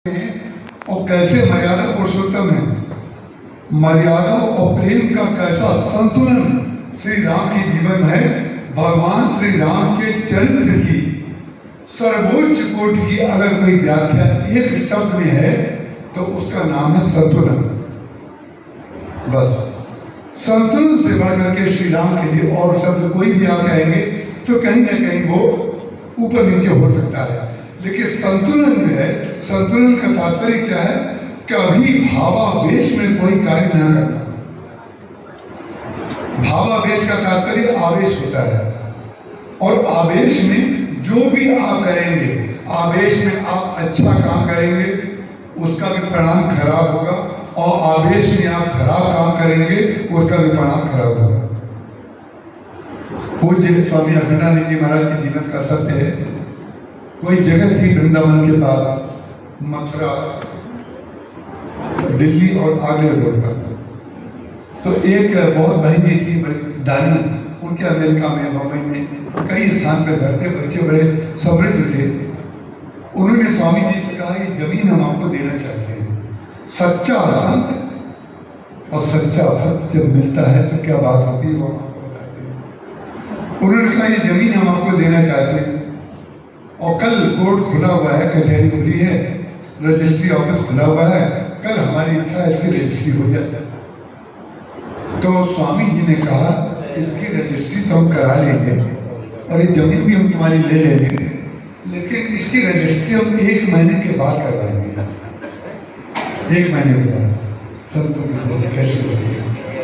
और कैसे मर्यादा पुरुषोत्तम है। मर्यादा और प्रेम का कैसा संतुलन श्री राम के जीवन में है। भगवान श्री राम के चरित्र की सर्वोच्च कोटि की अगर कोई व्याख्या एक शब्द में है तो उसका नाम है संतुलन। बस संतुलन से बढ़कर के श्री राम के लिए और शब्द कोई भी आप कहेंगे तो कहीं ना कहीं वो ऊपर नीचे हो सकता है, लेकिन संतुलन में है। संतुलन का तात्पर्य क्या है? कभी भावावेश में कोई कार्य न करना। भावावेश का तात्पर्य आवेश होता है, और आवेश में जो भी आप करेंगे, आवेश में आप अच्छा काम करेंगे उसका भी परिणाम खराब होगा, और आवेश में आप खराब काम करेंगे उसका भी परिणाम खराब होगा। पूज्य स्वामी अखंडानंद जी महाराज के जीवन का सत्य है। कोई जगह थी वृंदावन के पास, मथुरा, दिल्ली और आगरा रोड पर। तो एक बहुत बहन जी थी, बड़ी दानी, उनके अमेरिका में, बम्बई में कई स्थान पर घर थे, बच्चे बड़े समृद्ध थे। उन्होंने स्वामी जी से कहा कि जमीन हम आपको देना चाहते हैं। सच्चा संत और सच्चा भक्त जब मिलता है तो क्या बात होती है वो हम आपको बताते हैं। उन्होंने कहा ये जमीन हम आपको देना चाहते हैं, और कल कोर्ट खुला हुआ है, कचहरी खुली है, रजिस्ट्री ऑफिस खुला हुआ है, कल हमारी इच्छा है इसकी रजिस्ट्री हो जाए। तो स्वामी जी ने कहा इसकी रजिस्ट्री तो हम करा लेंगे और ये जमीन भी हम तुम्हारी ले लेंगे, लेकिन इसकी रजिस्ट्री हम 1 महीने के बाद करवाएंगे। 1 महीने के बाद संतों की दोस्त कैसे होती।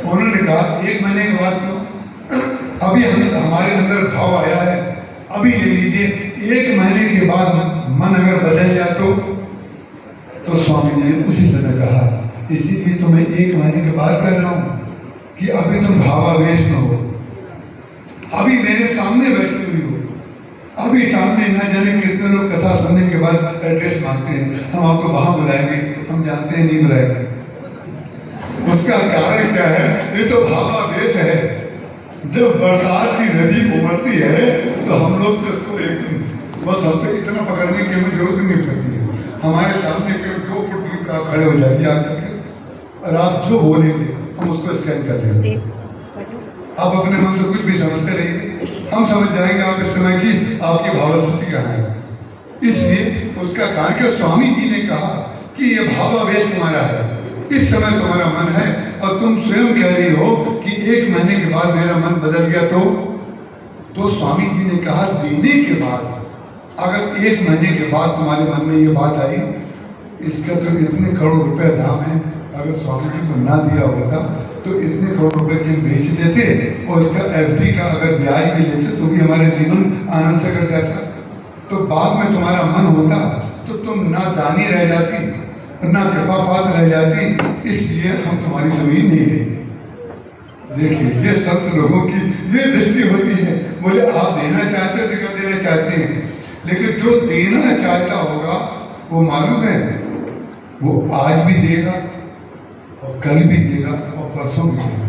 उन्होंने कहा 1 महीने के बाद तो अभी हमारे अंदर भाव आया है, अभी ले लीजिए। 1 महीने के बाद मन अगर बदल जाए तो स्वामी जी ने उसी समय कहा, इसीलिए तो मैं 1 महीने के बाद कह रहा हूं कि अभी तुम भावावेश में हो, अभी मेरे सामने बैठी हुई हो, अभी सामने न जाने कितने लोग कथा सुनने के बाद एड्रेस मांगते हैं, हम आपको वहां बुलाएंगे, हम जानते हैं नहीं बुलाएंगे। उसका कारण क्या है? ये तो भावावेश है। जब बरसात की नदी उमड़ती है तो हम लोग तो उसको एकदम बस हमसे इतना पकड़ने की हमें जरूरत नहीं पड़ती है। हमारे सामने केवल 2 फुट दूर पर आप खड़े हो जाइए आकर के, और आप जो बोलेंगे हम उसको स्कैन कर लेंगे। आप अपने मन से कुछ भी समझते रहिए, हम समझ जाएंगे आप इस समय की आपकी भावस्थिति कहाँ है। इसलिए उसका कारण कि स्वामी जी ने कहा कि ये भावावेश तुम्हारा है, इस समय तुम्हारा मन है, और तुम स्वयं कह रही हो कि 1 महीने के बाद मेरा मन बदल गया तो स्वामी जी ने कहा देने के बाद अगर 1 महीने के बाद तुम्हारे मन में ये बात आई, इसका तो इतने करोड़ रुपए दाम है, अगर स्वामी जी को ना दिया होता तो इतने करोड़ रुपए के बेच देते और इसका एफडी का अगर ब्याज भी लेते तो भी हमारे जीवन आनंद से कट जाता। तो बाद में तुम्हारा मन होता तो तुम ना दानी रह जाती ना कृपा पात्र रह जाती, इसलिए हम तुम्हारी जमीन नहीं लेंगे। देखिए ये संत लोगों की ये दृष्टि होती है। बोले आप देना चाहते हो तो क्या देना चाहते हैं, लेकिन जो देना चाहता होगा वो मालूम है वो आज भी देगा और कल भी देगा और परसों भी देगा,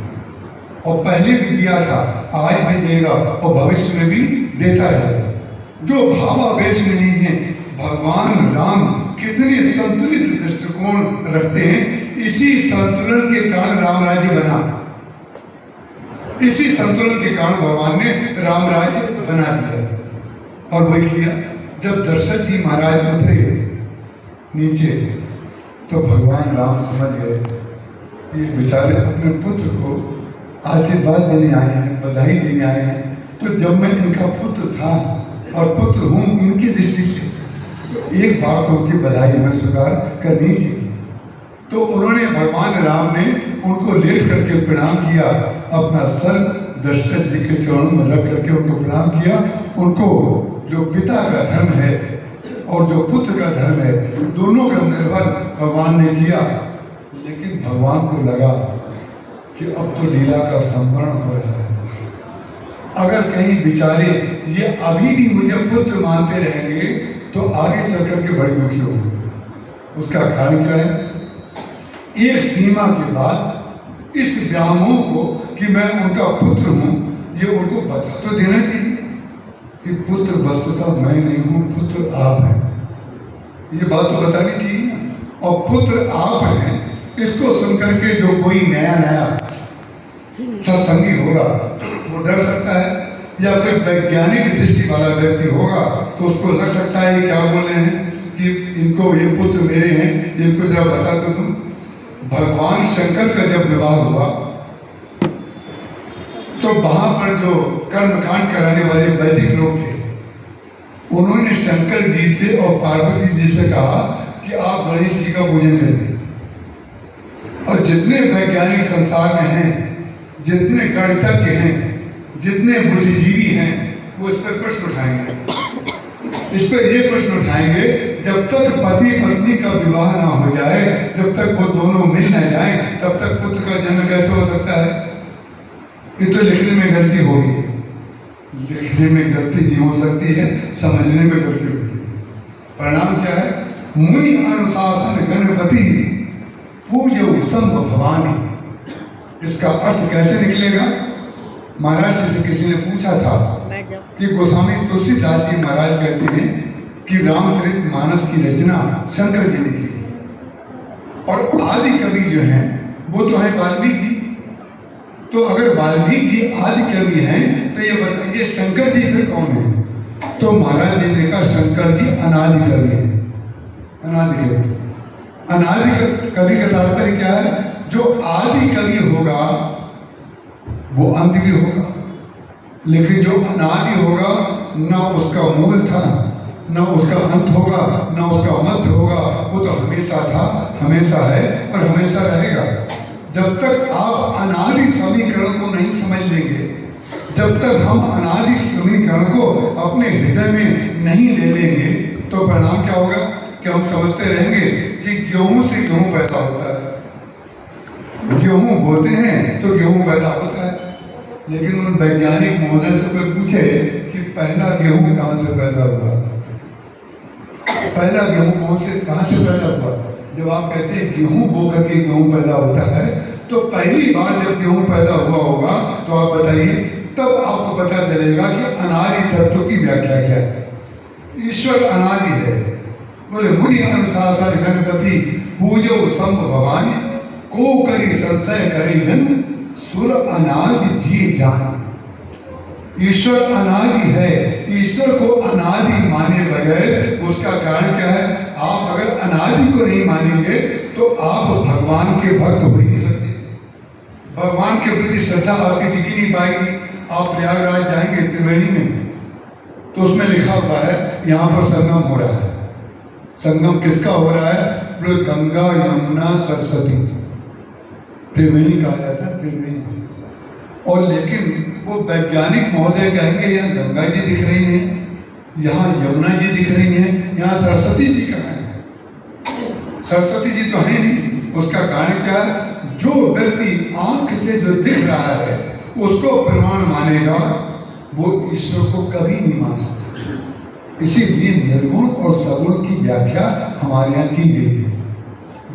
और पहले भी दिया था, आज भी देगा और भविष्य में भी देता रहेगा। जो भावावेश में नहीं है, भगवान राम कितने संतुलित दृष्टिकोण रखते हैं। इसी संतुलन के कारण राम राज्य बना, इसी संतुलन के कारण भगवान ने राम राज्य बना दिया। और वही किया जब दशरथ जी महाराज उतरे नीचे तो भगवान राम समझ गए ये बेचारे अपने पुत्र को आशीर्वाद देने आए हैं, बधाई देने आए हैं। तो जब मैं इनका पुत्र था और पुत्र हूं इनकी दृष्टि से, तो एक बार तो उनकी बधाई हमें स्वीकार करनी चाहिए। तो उन्होंने, भगवान राम ने उनको लेट करके प्रणाम किया, अपना सर दशरथ जी के चरणों में रख करके उनको प्रणाम किया। उनको जो पिता का धर्म है और जो पुत्र का धर्म है, दोनों का निर्भर भगवान ने किया। लेकिन भगवान को लगा कि अब तो लीला का संवरण हो रहा है, अगर कहीं बेचारे ये अभी भी मुझे पुत्र मानते रहेंगे तो आगे चल करके बड़े दुखी होंगे। उसका कारण क्या है? एक सीमा के बाद इस व्यामोह को कि मैं उनका पुत्र हूं, ये उनको बता तो देना चाहिए कि पुत्र वस्तुतः मैं नहीं हूं, पुत्र आप हैं। ये बात तो बतानी चाहिए ना। और पुत्र आप हैं, इसको सुनकर के जो कोई नया नया सत्संगी होगा वो डर सकता है, या कोई वैज्ञानिक दृष्टि वाला व्यक्ति होगा तो उसको लग सकता है क्या बोल रहे हैं कि इनको ये पुत्र मेरे हैं, इनको जरा बता तो तुम। भगवान शंकर का जब विवाह हुआ तो वहां पर जो कर्मकांड कराने वाले वैदिक लोग थे, उन्होंने शंकर जी से और पार्वती जी से कहा कि आप गणेश जी का पूजन करें। और जितने वैज्ञानिक संसार में हैं, जितने गणितज्ञ हैं, जितने बुद्धिजीवी हैं, वो इस पर प्रश्न उठाएंगे। इस पर ये प्रश्न उठाएंगे, जब तक पति पत्नी का विवाह ना हो जाए, जब तक वो दोनों मिल न जाए, तब तक पुत्र का जन्म कैसे हो सकता है? ये तो लिखने में गलती होगी। लिखने में गलती नहीं हो सकती है, समझने में गलती होती है। परिणाम क्या है? मुनि अनुशासन गणपति पूजो संभ भवानी। इसका अर्थ कैसे निकलेगा? महाराज जी से किसी ने पूछा था कि गोस्वामी तुलसीदास जी महाराज कहते हैं कि रामचरितमानस की रचना शंकर जी ने की, और आदि कवि जो हैं वो तो है वाल्मीकि जी। तो अगर वाल्मीकि जी आदि कवि हैं तो ये बताइए शंकर जी फिर कौन है? तो महाराज जी ने कहा शंकर जी अनादि कवि है। अनादि कवि, अनादि कवि का तात्पर्य क्या है? जो आदि कवि होगा वो अंत भी होगा, लेकिन जो अनादि होगा ना उसका मूल था, ना उसका अंत होगा, ना उसका मध्य होगा, वो तो हमेशा था, हमेशा है और हमेशा रहेगा। जब तक आप अनादि समीकरण को नहीं समझ लेंगे, जब तक हम अनादि समीकरण को अपने हृदय में नहीं ले लेंगे, तो परिणाम क्या होगा कि हम समझते रहेंगे कि गेहूं से गेहूं पैदा होता है। गेहूं बोते हैं तो गेहूं पैदा होता है, लेकिन उन वैज्ञानिक महोदय से कोई पूछे कि पहला गेहूं कहां से पैदा हुआ, पहला गेहूं कहां से पैदा हुआ? जब आप कहते हैं गेहूं बो करके गेहूं पैदा होता है, तो पहली बार जब गेहूं पैदा हुआ होगा तो आप बताइए, तब आपको पता चलेगा कि अनादि तत्व की व्याख्या क्या है। ईश्वर अनादि है। बोले मुनि अनुशासन गणपति पूजो संभ भवानी, को करी संशय करी जन सुर अनादि जी जान। ईश्वर अनादि है। ईश्वर को अनादि माने बगैर उसका कारण क्या है? आप अगर अनादि को नहीं मानेंगे तो आप भगवान के भक्त हो ही नहीं सकते। भगवान के प्रति श्रद्धा आपकी टिक नहीं पाएगी। आप प्रयागराज जाएंगे त्रिवेणी में तो उसमें लिखा हुआ है यहाँ पर संगम हो रहा है। संगम किसका हो रहा है? बोले गंगा यमुना सरस्वती, त्रिवेणी कहा जाता है, त्रिवेणी। और लेकिन वो वैज्ञानिक महोदय कहेंगे यहाँ गंगा जी दिख रही हैं, यहाँ यमुना जी दिख रही हैं, यहाँ सरस्वती जी कहाँ है? सरस्वती जी तो है नहीं। उसका कारण क्या है? जो व्यक्ति आंख से जो दिख रहा है उसको प्रमाण मानेगा, वो ईश्वर को कभी नहीं मान सकता। इसीलिए निर्गुण और सगुण की व्याख्या हमारे यहाँ की गई है।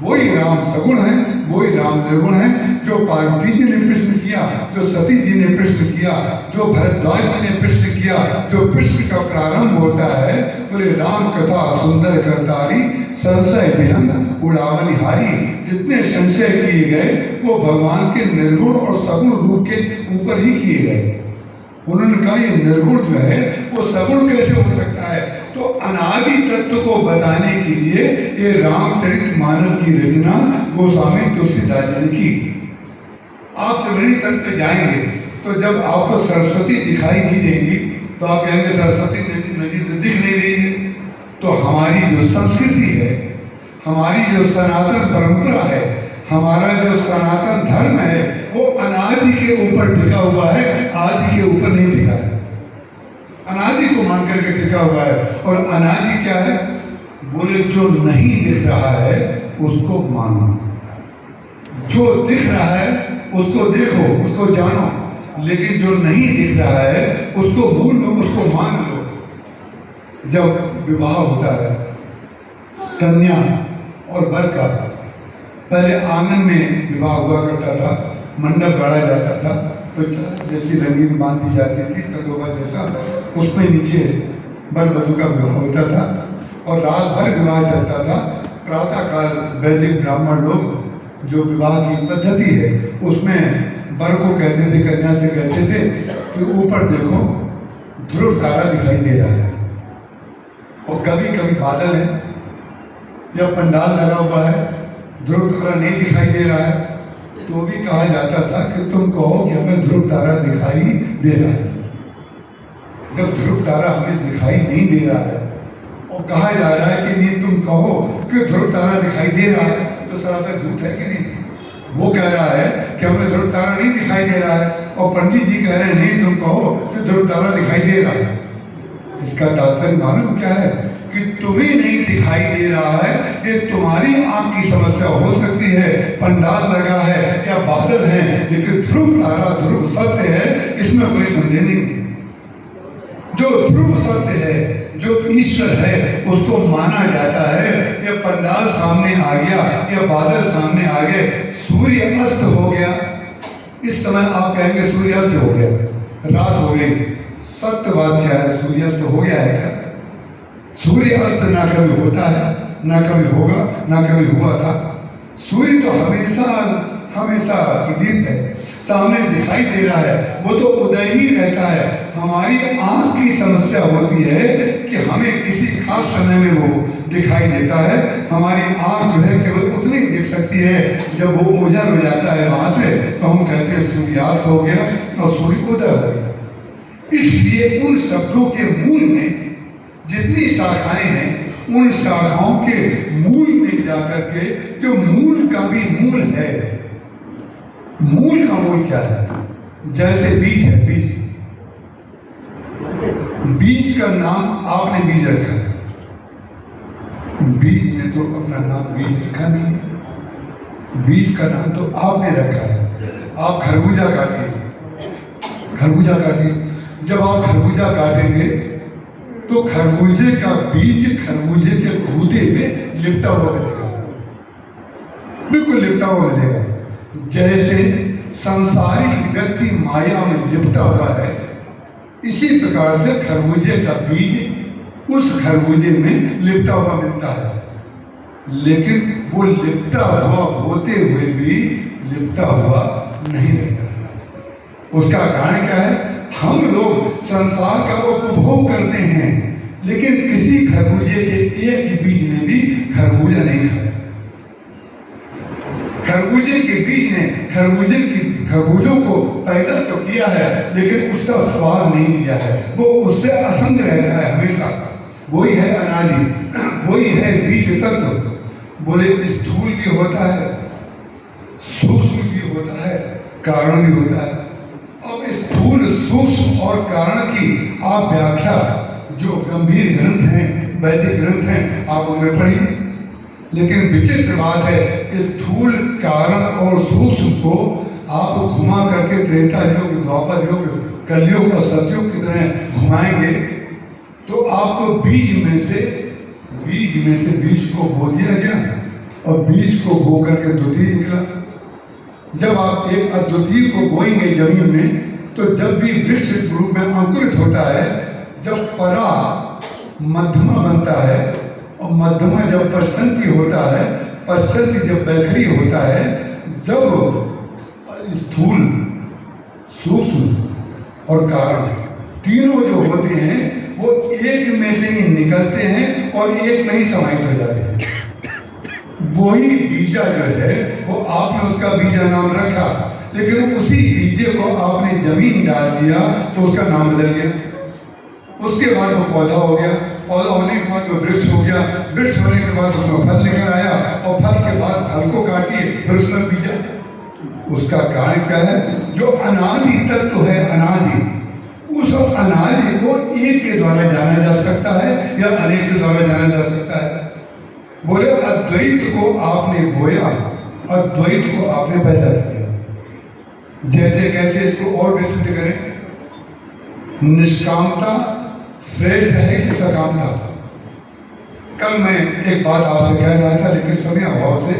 वही राम सगुण है, वही राम निर्गुण है। जो पार्वती जी ने प्रश्न किया, जो सती जी ने प्रश्न किया, जो भरद्वाज जी ने प्रश्न किया, जो प्रश्न का प्रारंभ होता है, बोले राम कथा सुंदर करतारी संशय विहंग उड़ावनिहारी। जितने संशय किए गए वो भगवान के निर्गुण और सगुण रूप के ऊपर ही किए गए। उन्होंने कहा ये निर्गुण जो है वो सगुण कैसे हो सकता है? तो अनादि तत्व को बताने के लिए ये रामचरितमानस की रचना गोस्वामी तुलसीदास जी ने की। आप त्रिवेणी तट पे जाएंगे तो जब आपको सरस्वती दिखाई नहीं देगी तो आप कहेंगे सरस्वती नदी तो दिख नहीं रही है। तो हमारी जो संस्कृति है, हमारी जो सनातन परंपरा है, हमारा जो सनातन धर्म है, वो अनादि के ऊपर टिका हुआ है, आदि के ऊपर नहीं टिका है। अनादि को मान करके टिका हुआ है। और अनादि क्या है? बोले जो नहीं दिख रहा है उसको मानो, जो दिख रहा है उसको देखो, उसको जानो, लेकिन जो नहीं दिख रहा है उसको भूल लो, उसको मान लो। जब विवाह होता है कन्या और वर का, पहले आंगन में विवाह हुआ करता था, मंडप गाड़ा जाता था, तो जैसी रंगीन बांधी जाती थी चंदोबा जैसा, उसमें नीचे वर वधू का विवाह होता था और रात भर विवाह चलता था। प्रातः काल वैदिक ब्राह्मण लोग जो विवाह की पद्धति है उसमें वर को कहते थे, कन्या से कहते थे कि ऊपर देखो ध्रुव तारा दिखाई दे रहा है, और कभी कभी बादल है या पंडाल लगा हुआ है, ध्रुव तारा नहीं दिखाई दे रहा है, तो भी कहा जाता था कि तुम कहो कि हमें ध्रुव तारा दिखाई दे रहा है। जब ध्रुव तारा हमें दिखाई नहीं दे रहा है और कहा जा रहा है कि नहीं तुम कहो कि ध्रुव तारा दिखाई दे रहा है, तो सरासर झूठ है कि नहीं? वो कह रहा है कि हमें ध्रुव तारा नहीं दिखाई दे रहा है, और पंडित जी कह रहे हैं नहीं तुम कहो कि ध्रुव तारा दिखाई दे रहा है। इसका तात्पर्य मालूम क्या है? कि तुम्हें नहीं दिखाई दे रहा है, ये तुम्हारी आंख की समस्या हो सकती है, पंडाल लगा है या बादल है, लेकिन ध्रुव तारा ध्रुव सत्य है, इसमें कोई संदेह नहीं है। जो ध्रुव सत्य है, जो ईश्वर है, उसको माना जाता है। ये पंडाल सामने आ गया या बादल सामने आ गए, सूर्य अस्त हो गया, इस समय आप कहेंगे सूर्य अस्त हो गया, रात हो गई। सत्य बात क्या है? सूर्य अस्त हो गया है क्या? सूर्य अस्त ना कभी होता है, ना कभी होगा, ना कभी हुआ था। सूर्य तो हमेशा हमेशा प्रदीप्त है, सामने दिखाई दे रहा है, वो तो उदय ही रहता है। हमारी आंख की समस्या होती है कि हमें किसी खास समय में वो दिखाई देता है। हमारी आंख जो है केवल उतनी दिख सकती है, जब वो ओझल हो जाता है वहां से, तो हम कहते हैं सूर्यास्त हो गया और सूर्य उदय हो गया। इसलिए उन शब्दों के मूल में जितनी शाखाएं हैं, उन शाखाओं के मूल में जाकर के, जो मूल का भी मूल है, मूल का मूल क्या है? जैसे बीज है, बीज का नाम आपने बीज रखा है, बीज ने तो अपना नाम बीज रखा नहीं है, बीज का नाम तो आपने रखा है। आप खरबूजा काटिए, खरबूजा काटिए, जब आप खरबूजा काटेंगे तो खरबूजे का बीज खरबूजे के गूदे में लिपटा हुआ मिलेगा, बिल्कुल लिपटा हुआ मिलेगा। जैसे संसारी व्यक्ति माया में लिपटा हुआ है, इसी प्रकार से खरबूजे का बीज उस खरबूजे में लिपटा हुआ मिलता है, लेकिन वो लिपटा हुआ होते हुए भी लिपटा हुआ नहीं रहता। उसका कारण क्या है? हम लोग संसार का उपभोग करते हैं, लेकिन किसी खरबूजे के एक बीज ने भी खरबूजा नहीं खाया। खरबूजे के बीज ने खरबूजों को पैदा तो किया है, लेकिन उसका स्वाद नहीं लिया है, वो उससे असंग रहता है हमेशा। वही है अनादि, वही है बीज तत्व। बोले स्थूल भी होता है, सूक्ष्म भी होता है, कारण भी होता है। अब स्थूल, सूक्ष्म और कारण की आप व्याख्या जो गंभीर ग्रंथ हैं, वैदिक ग्रंथ हैं, आप उनमें पढ़िए। लेकिन विचित्र बात है, स्थूल, कारण और सूक्ष्म को आप घुमा करके त्रेता युग, द्वापर युग, कलयुग और सतयुग की तरह घुमाएंगे तो आपको बीज में से बीज को बो दिया गया, और बीज को बो करके द्वितीय निकला। जब आप एक अद्वितीय को बोएंगे जमीन में, तो जब भी वृक्ष रूप में अंकुरित होता है, जब परा मध्यमा बनता है, और मध्यमा जब पश्चंती होता है, पश्चंती जब बैखरी होता है, जब स्थूल, सूक्ष्म और कारण तीनों जो होते हैं वो एक में से ही निकलते हैं और एक में ही समाहित हो जाते हैं। वही बीजा जो है वो आपने उसका बीजा नाम रखा, लेकिन उसी बीजे को आपने जमीन डाल दिया तो उसका नाम बदल गया। उसके बाद वो पौधा हो गया, पौधा होने के बाद वो वृक्ष हो गया, वृक्ष होने के बाद उसमें फल निकल आया, और फल के बाद फल को काटिए, फिर उसमें बीजा। उसका कारण क्या है? जो अनादि तत्व है, अनादि, उस अनादि को एक के द्वारा जाना जा सकता है या अनेक के द्वारा जाना जा सकता है। बोले अद्वैत को आपने बोया, अद्वैत को आपने पैदा किया। जैसे कैसे इसको और विस्तृत करें? निष्कामता श्रेष्ठ है कि सकामता? कल मैं एक बात आपसे कह रहा था, लेकिन समय अभाव से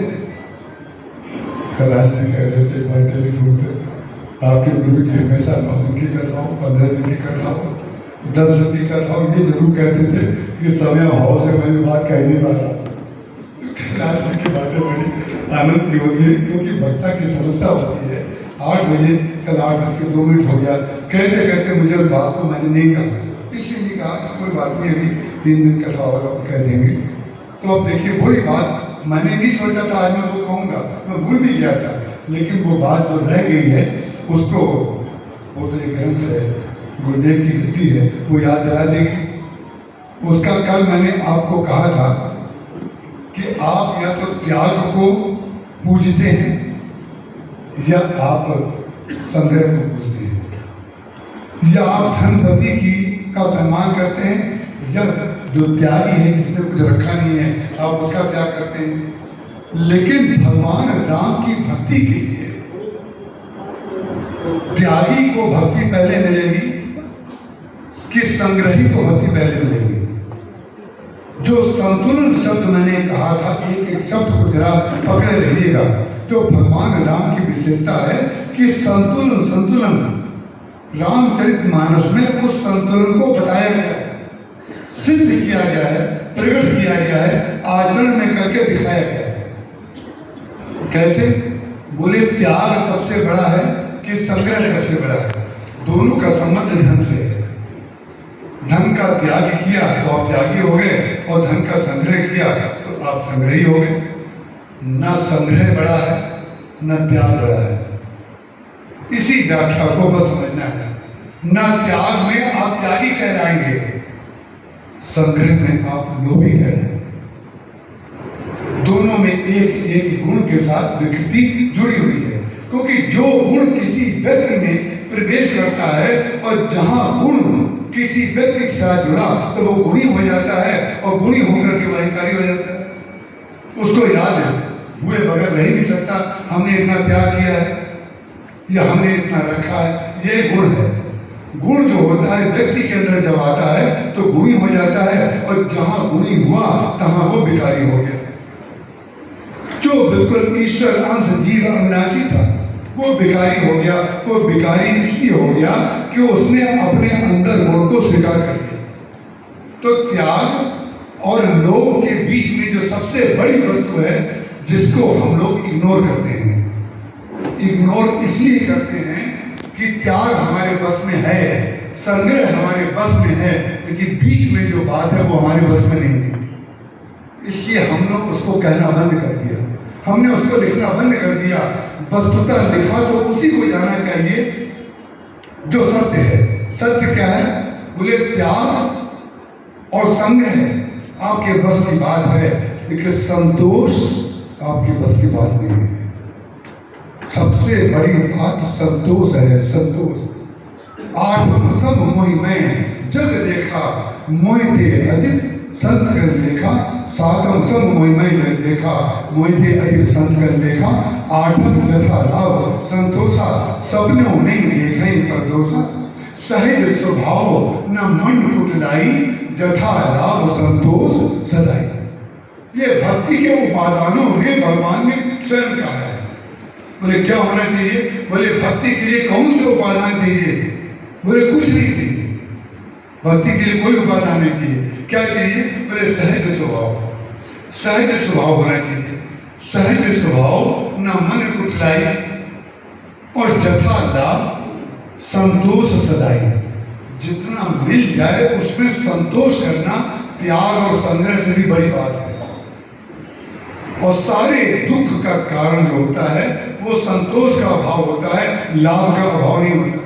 राजनीति कह रहे थे भाई टेलीफोन पे, आपके गुरु जी हमेशा 9 दिन की कथा हो, 15 दिन की कथा हो, 10 दिन की कथा हो, ये जरूर कहते थे कि समय अभाव से मैं बात कह नहीं पा रहा। कैलाश जी की बातें बड़ी आनंद की होती है, क्योंकि भक्ता की समस्या होती है। 8 बजे, कल 8:02 हो गया, कहते कहते मुझे उस बात को मैंने नहीं कहा, इसलिए कहा कि कोई बात नहीं, अभी 3 दिन कथा होगा और कह देंगे। तो अब देखिए वही बात मैंने नहीं सोचा था आज मैं वो कहूँगा, मैं भूल भी गया था, लेकिन वो बात जो रह गई है उसको, वो तो एक ग्रंथ है, गुरुदेव की गति है, वो याद दिला देगी। उसका कल मैंने आपको कहा था कि आप या तो त्याग को पूजते हैं या आप संग्रह को पूजते हैं, या आप धनपति की का सम्मान करते हैं, या जो त्यागी है जिसने कुछ रखा नहीं है आप उसका त्याग करते हैं। लेकिन भगवान राम की भक्ति के लिए त्यागी को भक्ति पहले मिलेगी कि संग्रही को भक्ति पहले मिलेगी। जो संतुलन शब्द मैंने कहा था, एक एक शब्द को जरा पकड़े रहिएगा, जो भगवान राम की विशेषता है कि संतुलन रामचरितमानस में उस संतुलन को बताया गया है, सिद्ध किया गया है, प्रकट किया गया है, आचरण में करके दिखाया गया है। कैसे? बोले त्याग सबसे बड़ा है कि संग्रह सबसे बड़ा है? दोनों का संबंध धन से है। धन का त्याग किया तो आप त्यागी हो गए, और धन का संग्रह किया तो आप संग्रही हो गए। न संग्रह बड़ा है न त्याग बड़ा है। इसी व्याख्या को बस समझना है। न त्याग में आप त्यागी कहलाएंगे, संग्रह में आप लोभी कहलाएंगे। दोनों में एक एक गुण के साथ विकृति जुड़ी हुई है, क्योंकि जो गुण किसी व्यक्ति में प्रवेश करता है और जहां गुण किसी व्यक्ति के साथ जुड़ा तो वो गुणी हो जाता है, और गुणी होकर के अहंकारी हो जाता है। उसको याद है हुए बगैर रह नहीं सकता, हमने इतना त्याग किया है या हमने इतना रखा है, ये गुण है। गुण जो होता है व्यक्ति के अंदर जब आता है तो गुणी हो जाता है, और जहां गुणी हुआ तहां वो विकारी हो गया। जो बिल्कुल ईश्वर अंश जीव अविनाशी था वो विकारी हो गया। वो विकारी इसलिए हो गया कि उसने अपने अंदर गुण को स्वीकार कर लिया। तो त्याग और लोभ के बीच में जो सबसे बड़ी वस्तु है जिसको हम लोग इग्नोर करते हैं, इग्नोर इसलिए करते हैं कि त्याग हमारे बस में है, संग्रह हमारे बस में है, लेकिन बीच में जो बात है वो हमारे बस में नहीं है। इसलिए हम लोग उसको कहना बंद कर दिया, हमने उसको लिखना बंद कर दिया। वस्तुतः लिखा तो उसी को जाना चाहिए जो सत्य है। सत्य क्या है? बोले त्याग और संग्रह आपके बस की बात है, लेकिन संतोष आपके बस की बात नहीं है। सबसे बड़ी बात संतोष है। संतोष आत्म सब मोहि में जग देखा, मोहि ते अधिक संत कर देखा। सातम सब मोहि में जग देखा, मोहि ते अधिक संत कर देखा। आठम जथा लाभ संतोषा, सबने नहीं देखे पर दोषा। सहज स्वभाव न मन कुटलाई, जथा लाभ संतोष सदाई। ये भक्ति के उपादानों में भगवान ने स्वयं कहा है। बोले क्या होना चाहिए? बोले भक्ति के लिए कौन से उपादान चाहिए? बोले कुछ नहीं चाहिए, भक्ति के लिए कोई उपादान नहीं चाहिए। क्या चाहिए? बोले सहज स्वभाव। सहज स्वभाव होना चाहिए। सहज स्वभाव न मन कुटलाई, और जथा लाभ संतोष सदाई। जितना मिल जाए उसमें संतोष करना त्याग और संग्रह से भी बड़ी बात है। और सारे दुख का कारण जो होता है वो संतोष का अभाव होता है, लाभ का अभाव नहीं होता।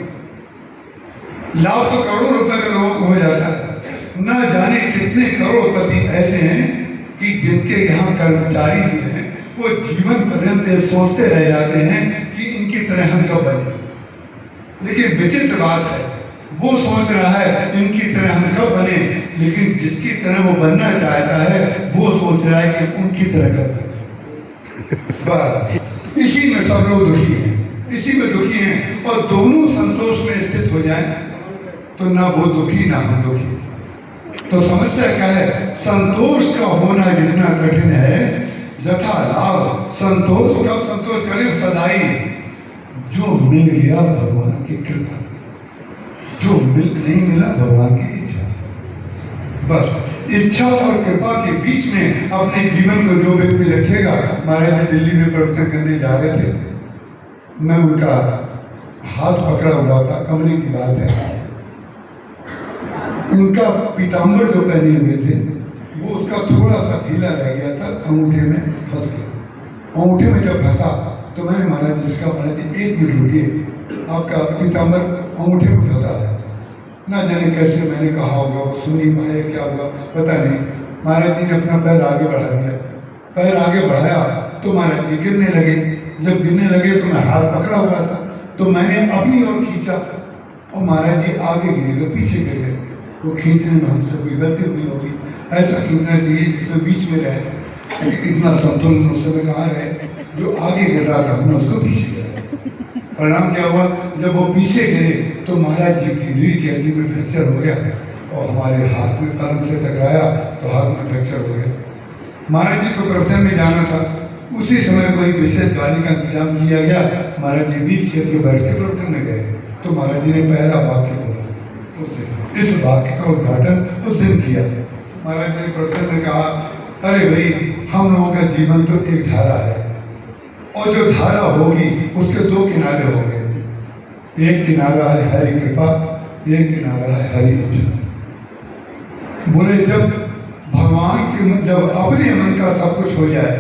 लाभ तो करोड़ों रुपए के लोगों को हो जाता है। न जाने कितने करोड़पति ऐसे हैं कि जिनके यहाँ कर्मचारी हैं वो जीवन पर्यंत सोचते रह जाते हैं कि इनकी तरह हम कब बने। लेकिन विचित्र बात है, वो सोच रहा है इनकी तरह हम कब बने, लेकिन जिसकी तरह वो बनना चाहता है वो सोच रहा है कि उनकी तरह कब बने। बस इसी में सब लोग दुखी हैं, इसी में दुखी हैं। और दोनों संतोष में स्थित हो जाए तो ना वो दुखी ना हम दुखी। तो समस्या क्या है? संतोष का होना जितना कठिन है, जथा लाभ संतोष का संतोष करें सदाई। जो मिल गया भगवान की कृपा, जो नहीं मिला भगवान की इच्छा। बस इच्छा और कृपा के बीच में अपने जीवन को जो व्यक्ति रखेगा, महाराज जी दिल्ली में प्रवचन करने जा रहे थे, मैं उनका हाथ पकड़ा हुआ था, कमरे की बात है, उनका पीताम्बर जो पहने हुए थे वो उसका थोड़ा सा ढीला रह गया था, अंगूठे में फंस गया। अंगूठे में जब फंसा तो मैंने महाराज जी इसका, महाराज जी 1 मिनट रुकिए, आपका पीताम्बर अंगूठे में फंसा है। ना जाने कैसे मैंने कहा होगा, वो सुन नहीं पाए, क्या हुआ पता नहीं। महाराज जी ने अपना पैर आगे बढ़ा दिया, पैर आगे बढ़ाया तो महाराज जी गिरने लगे। जब गिरने लगे तो मैं हाथ पकड़ा हुआ था, तो मैंने अपनी ओर खींचा और महाराज जी आगे गिर गए, पीछे गिर गए। वो खींचने में हमसे कोई गलती हुई होगी, ऐसा खींचना चाहिए जिसमें बीच में रहे, इतना संतुलन उस समय कहाँ रहे। जो आगे गिर रहा था हमने उसको पीछे गिरा। परिणाम क्या हुआ, जब वो पीछे गिरे तो महाराज जी की रीढ़ की हड्डी में फ्रैक्चर हो गया और हमारे हाथ में पलंग से टकराया तो हाथ में फ्रैक्चर हो गया। महाराज जी को प्रवचन में जाना था, उसी समय कोई विशेष गाड़ी का इंतजाम किया गया। महाराज जी बीच क्षेत्र में बैठ के प्रवचन में गए तो महाराज जी ने पहला वाक्य बोला उस दिन, इस वाक्य का उद्घाटन उस दिन किया। महाराज जी ने प्रवचन में कहा, अरे भाई हम लोगों का जीवन तो एक धारा है और जो धारा होगी उसके 2 किनारे होंगे, एक किनारा है हरि कृपा, एक किनारा है हरि इच्छा। बोले जब भगवान के जब अपने मन का सब कुछ हो जाए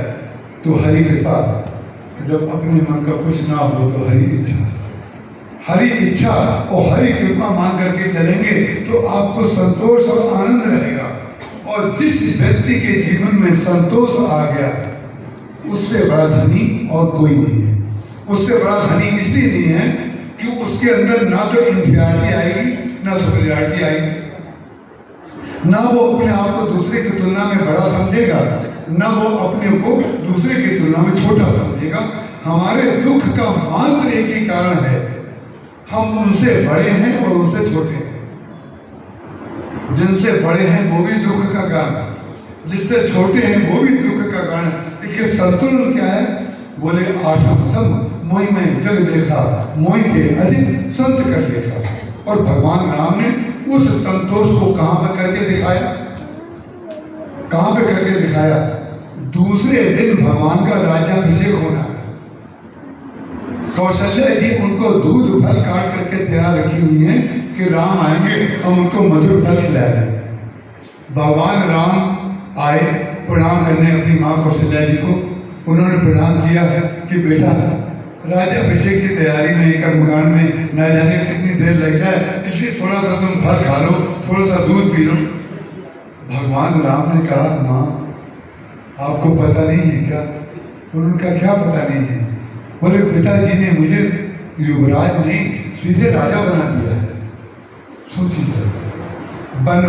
तो हरि कृपा, जब अपने मन का कुछ ना हो तो हरि इच्छा। हरि इच्छा और हरि कृपा मान करके चलेंगे तो आपको संतोष और आनंद रहेगा। और जिस व्यक्ति के जीवन में संतोष आ गया उससे बड़ा धनी और कोई नहीं है। उससे बड़ा धनी इसलिए नहीं है कि उसके अंदर ना तो इंफियरिटी आएगी ना सुपीरियरिटी आएगी, ना वो अपने आप को दूसरे की तुलना में बड़ा समझेगा, ना वो अपने को दूसरे की तुलना में छोटा समझेगा। हमारे दुख का मात्र एक ही कारण है, हम उनसे बड़े हैं और उनसे छोटे हैं। जिनसे बड़े हैं वो भी दुख का कारण, जिससे छोटे हैं वो भी दुख का कारण। देखिए संतुलन क्या है, बोले आठम संत मोहि में जग देखा, मोहि के अधिक संत कर देखा। और भगवान राम ने उस संतोष को कहां पर करके दिखाया, कहां पे करके दिखाया, दूसरे दिन भगवान का राज्याभिषेक होना है। कौशल्या जी उनको दूध फल काट करके तैयार रखी हुई है कि राम आएंगे हम उनको मधुर फल खिलाएंगे। भगवान राम आए प्रणाम करने अपनी माँ कौशल्या जी को, उन्होंने प्रणाम किया कि बेटा राज्याभिषेक की तैयारी में कर्मकांड में न जाने कितनी देर लग जाए, इसलिए थोड़ा सा तुम फल खा लो, थोड़ा सा दूध पी लो। भगवान राम ने कहा माँ आपको पता नहीं है क्या? उनका क्या पता नहीं है? बोले पिताजी ने मुझे युवराज नहीं सीधे राजा बना दिया है। सोचिए वन